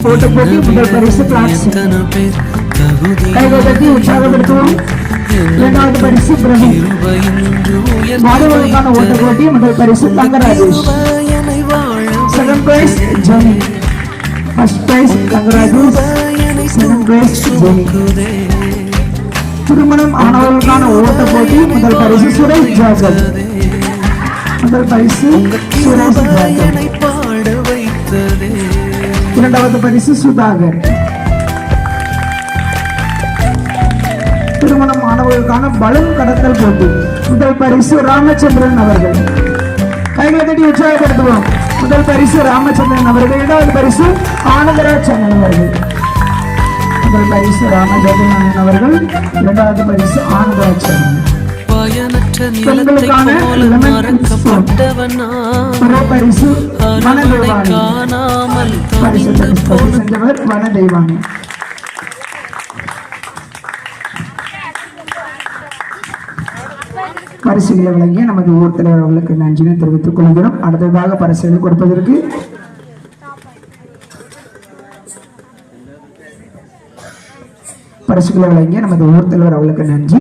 ஓட்ட போட்டி முதல் பரிசு பிளாட்ஸ் கைகட்டி உற்சாகப்படுத்துவோம். இரண்டாவது பரிசு பிரவீன். மாணவர்களுக்கான ஓட்ட போட்டி முதல் பரிசு Thangarajesh. Second prize Jeni. First prize Thangarajesh, second prize Jeni. திருமணம் ஆனவர்களுக்கான ஓட்ட போட்டி முதல் பரிசு சுரேஷ் ஜாகர். முதல் பரிசு சுரேஷ் ஜாகர். இரண்டாவது பரிசு சுதாகர். திருமணம் மாணவர்களுக்கான பலூன் கடத்தல் போட்டி முதல் பரிசு ராமச்சந்திரன் அவர்கள். கைகளை தட்டி உற்சாகப்படுத்துவோம். முதல் பரிசு ராமச்சந்திரன் அவர்கள். இரண்டாவது பரிசு ஆனந்தராஜ் அவர்கள். முதல் பரிசு ராமச்சந்திரன் அவர்கள், இரண்டாவது பரிசு ஆனந்தராஜ் அவர்கள். பெண்களுக்கான பரிசு வனதேவானி. பரிசு சென்றவர் வனதேவானி. பரிசுகளை வழங்கிய நமது ஊர் தலைவர் அவர்களுக்கு நன்றியை தெரிவித்துக் கொள்கிறோம். அடுத்ததாக பரிசுகளை கொடுப்பதற்கு பரிசுகளை வழங்கிய நமது ஊர் தலைவர் அவர்களுக்கு நன்றி.